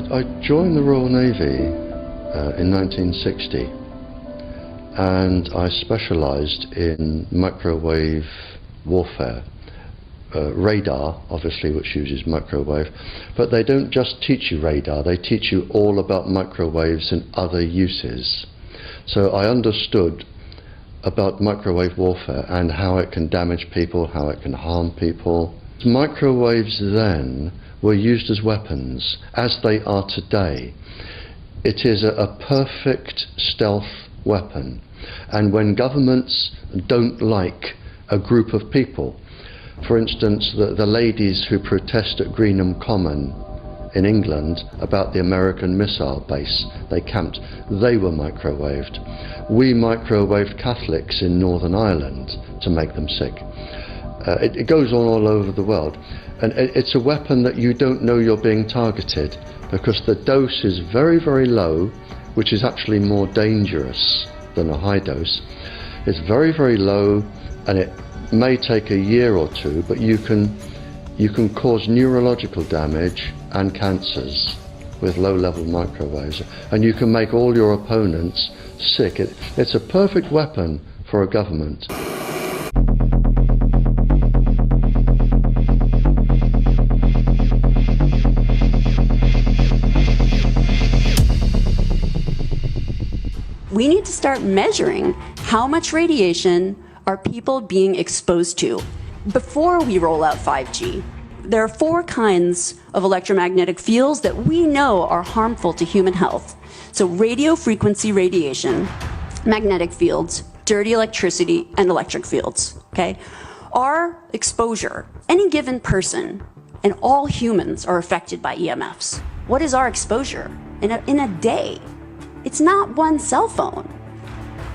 I joined the Royal Navy in 1960, and I specialised in microwave warfare. Radar, obviously, which uses microwave, but they don't just teach you radar, they teach you all about microwaves and other uses. So I understood about microwave warfare and how it can damage people, how it can harm people. Microwaves then were used as weapons, as they are today. It is a perfect stealth weapon, and when governments don't like a group of people, for instance, the ladies who protest at Greenham Common in England about the American missile base they camped, they were microwaved. We microwaved Catholics in Northern Ireland to make them sick. It goes on all over the world. And it's a weapon that you don't know you're being targeted, because the dose is very, very low, which is actually more dangerous than a high dose. It's very, very low, and it may take a year or two, but you can cause neurological damage and cancers with low-level microwaves, and you can make all your opponents sick. It's a perfect weapon for a government. We need to start measuring how much radiation are people being exposed to before we roll out 5G. There are 4 kinds of electromagnetic fields that we know are harmful to human health. So radio frequency radiation, magnetic fields, dirty electricity, and electric fields, okay? Our exposure, any given person, and all humans are affected by EMFs. What is our exposure in a day? It's not one cell phone.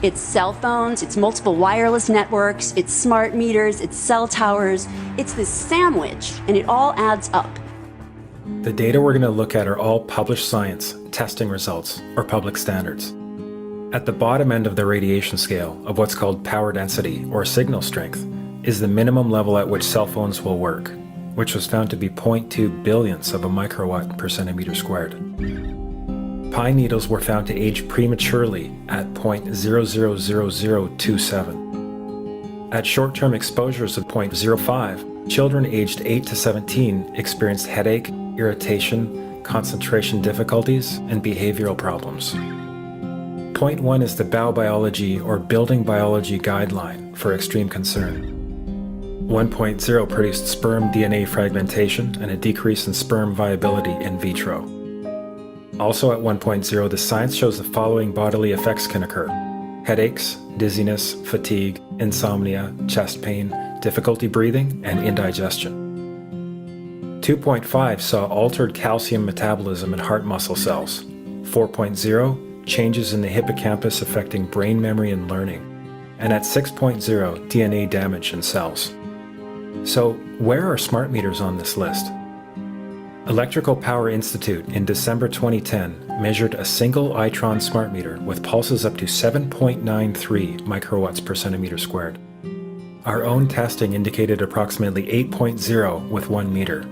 It's cell phones, it's multiple wireless networks, it's smart meters, it's cell towers. It's this sandwich, and it all adds up. The data we're going to look at are all published science, testing results, or public standards. At the bottom end of the radiation scale of what's called power density, or signal strength, is the minimum level at which cell phones will work, which was found to be 0.2 billionths of a microwatt per centimeter squared. Pine needles were found to age prematurely at 0.000027. At short-term exposures of 0.05, children aged 8 to 17 experienced headache, irritation, concentration difficulties, and behavioral problems. 0.1 is the biobiology or building biology guideline for extreme concern. 1.0 produced sperm DNA fragmentation and a decrease in sperm viability in vitro. Also at 1.0, the science shows the following bodily effects can occur: headaches, dizziness, fatigue, insomnia, chest pain, difficulty breathing, and indigestion. 2.5 saw altered calcium metabolism in heart muscle cells. 4.0, changes in the hippocampus affecting brain memory and learning. And at 6.0, DNA damage in cells. So, where are smart meters on this list? Electrical Power Institute in December 2010 measured a single Itron smart meter with pulses up to 7.93 microwatts per centimeter squared. Our own testing indicated approximately 8.0 with 1 meter.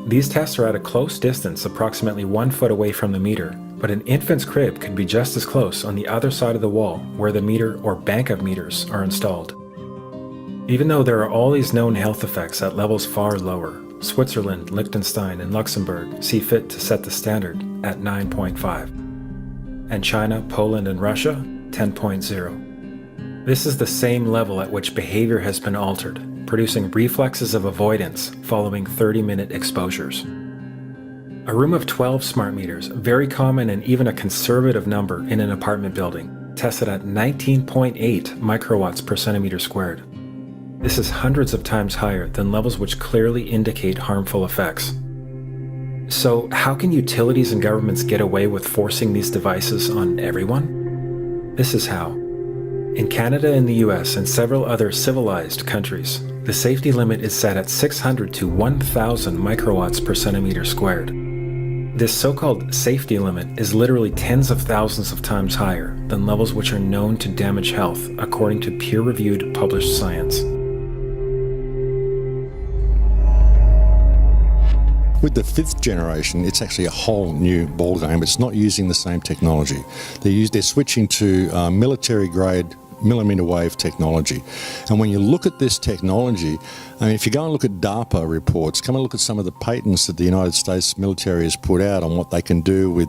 These tests are at a close distance, approximately 1 foot away from the meter, but an infant's crib could be just as close on the other side of the wall where the meter or bank of meters are installed. Even though there are all these known health effects at levels far lower, Switzerland, Liechtenstein, and Luxembourg see fit to set the standard at 9.5. And China, Poland, and Russia, 10.0. This is the same level at which behavior has been altered, producing reflexes of avoidance following 30-minute exposures. A room of 12 smart meters, very common and even a conservative number in an apartment building, tested at 19.8 microwatts per centimeter squared. This is hundreds of times higher than levels which clearly indicate harmful effects. So how can utilities and governments get away with forcing these devices on everyone? This is how. In Canada and the US and several other civilized countries, the safety limit is set at 600 to 1,000 microwatts per centimeter squared. This so-called safety limit is literally tens of thousands of times higher than levels which are known to damage health according to peer-reviewed published science. With the 5th generation, it's actually a whole new ballgame. It's not using the same technology. They're switching to military-grade millimetre wave technology. And when you look at this technology, I mean, if you go and look at DARPA reports, come and look at some of the patents that the United States military has put out on what they can do with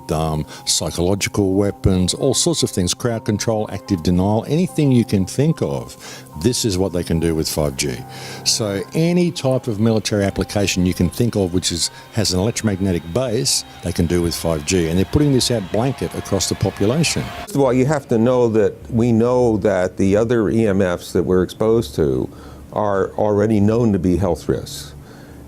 psychological weapons, all sorts of things, crowd control, active denial, anything you can think of, this is what they can do with 5G. So any type of military application you can think of which has an electromagnetic base, they can do with 5G. And they're putting this out blanket across the population. First of all, you have to know that we know that the other EMFs that we're exposed to are already known to be health risks.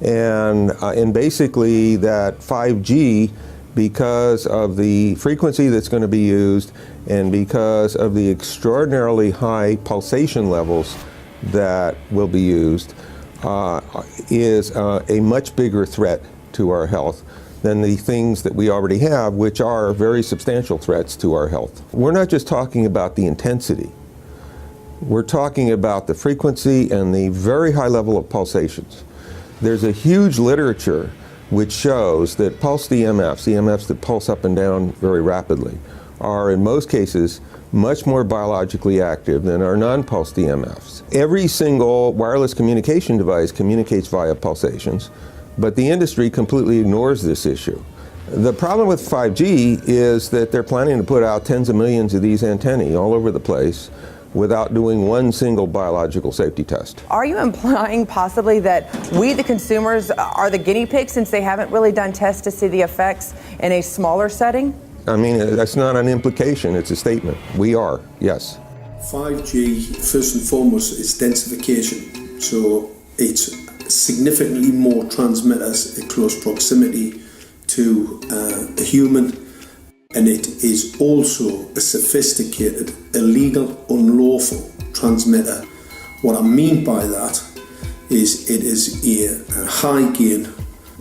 And basically that 5G, because of the frequency that's going to be used and because of the extraordinarily high pulsation levels that will be used, is a much bigger threat to our health than the things that we already have, which are very substantial threats to our health. We're not just talking about the intensity. We're talking about the frequency and the very high level of pulsations. There's a huge literature which shows that pulsed EMFs that pulse up and down very rapidly, are in most cases much more biologically active than our non-pulsed EMFs. Every single wireless communication device communicates via pulsations, but the industry completely ignores this issue. The problem with 5G is that they're planning to put out tens of millions of these antennae all over the place without doing one single biological safety test. Are you implying possibly that we, the consumers, are the guinea pigs since they haven't really done tests to see the effects in a smaller setting? I mean, that's not an implication, it's a statement. We are, yes. 5G, first and foremost, is densification. So it's significantly more transmitters in close proximity to a human. And it is also a sophisticated, illegal, unlawful transmitter. What I mean by that is it is a high-gain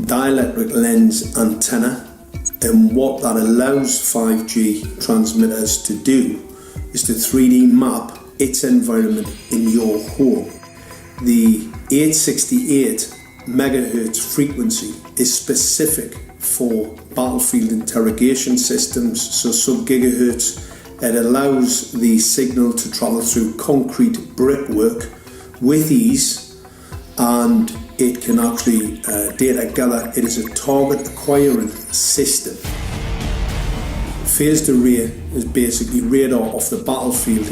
dielectric lens antenna, and what that allows 5G transmitters to do is to 3D map its environment in your home. The 868 megahertz frequency is specific for battlefield interrogation systems, so sub-gigahertz. It allows the signal to travel through concrete brickwork with ease, and it can actually data gather. It is a target acquiring system. Phased array is basically radar off the battlefield.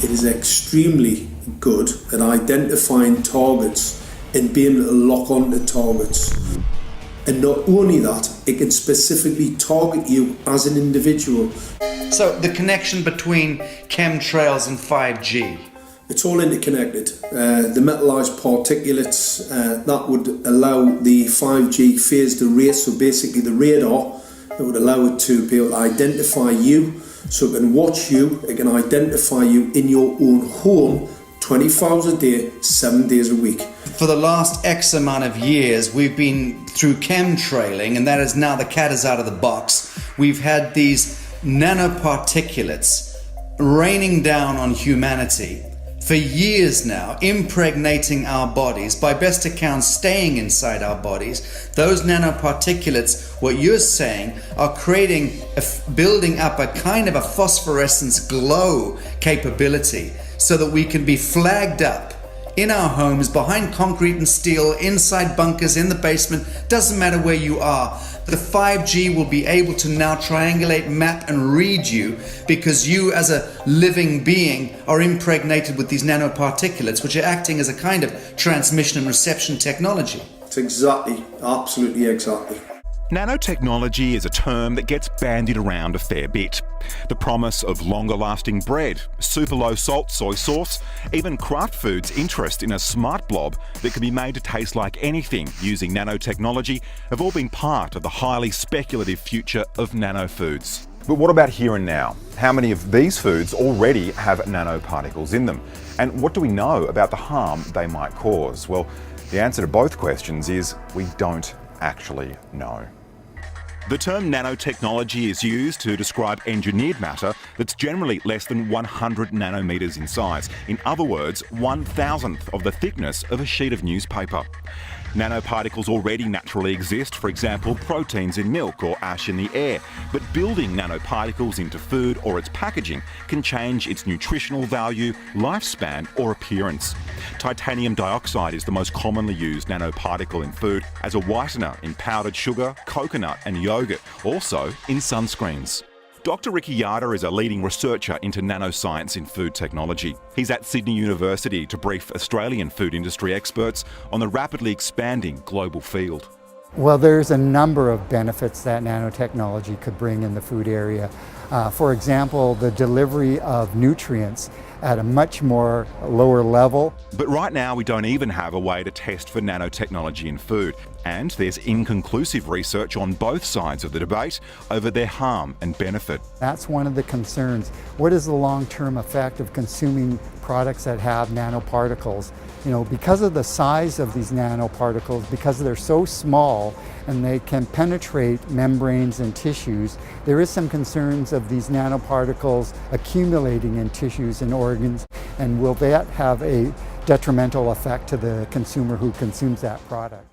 It is extremely good at identifying targets and being able to lock onto targets. And not only that, it can specifically target you as an individual. So the connection between chemtrails and 5G? It's all interconnected. The metallized particulates, that would allow the 5G phased array, so basically the radar, it would allow it to be able to identify you, so it can watch you, it can identify you in your own home 24 hours a day, 7 days a week. For the last X amount of years, we've been through chemtrailing, and that is now the cat is out of the box. We've had these nanoparticulates raining down on humanity for years now, impregnating our bodies, by best accounts staying inside our bodies. Those nanoparticulates, what you're saying, are building up a kind of a phosphorescence glow capability so that we can be flagged up in our homes, behind concrete and steel, inside bunkers, in the basement, doesn't matter where you are. The 5G will be able to now triangulate, map and read you, because you as a living being are impregnated with these nanoparticulates, which are acting as a kind of transmission and reception technology. It's exactly, absolutely exactly. Nanotechnology is a term that gets bandied around a fair bit. The promise of longer-lasting bread, super low-salt soy sauce, even Kraft Foods' interest in a smart blob that can be made to taste like anything using nanotechnology have all been part of the highly speculative future of nanofoods. But what about here and now? How many of these foods already have nanoparticles in them? And what do we know about the harm they might cause? Well, the answer to both questions is we don't actually know. The term nanotechnology is used to describe engineered matter that's generally less than 100 nanometers in size. In other words, 1,000th of the thickness of a sheet of newspaper. Nanoparticles already naturally exist, for example, proteins in milk or ash in the air. But building nanoparticles into food or its packaging can change its nutritional value, lifespan or appearance. Titanium dioxide is the most commonly used nanoparticle in food as a whitener in powdered sugar, coconut and yogurt, also in sunscreens. Dr. Ricky Yada is a leading researcher into nanoscience in food technology. He's at Sydney University to brief Australian food industry experts on the rapidly expanding global field. Well, there's a number of benefits that nanotechnology could bring in the food area. For example, the delivery of nutrients at a much more lower level. But right now we don't even have a way to test for nanotechnology in food. And there's inconclusive research on both sides of the debate over their harm and benefit. That's one of the concerns. What is the long-term effect of consuming products that have nanoparticles? You know, because of the size of these nanoparticles, because they're so small and they can penetrate membranes and tissues, there is some concerns of these nanoparticles accumulating in tissues and organs, and will that have a detrimental effect to the consumer who consumes that product?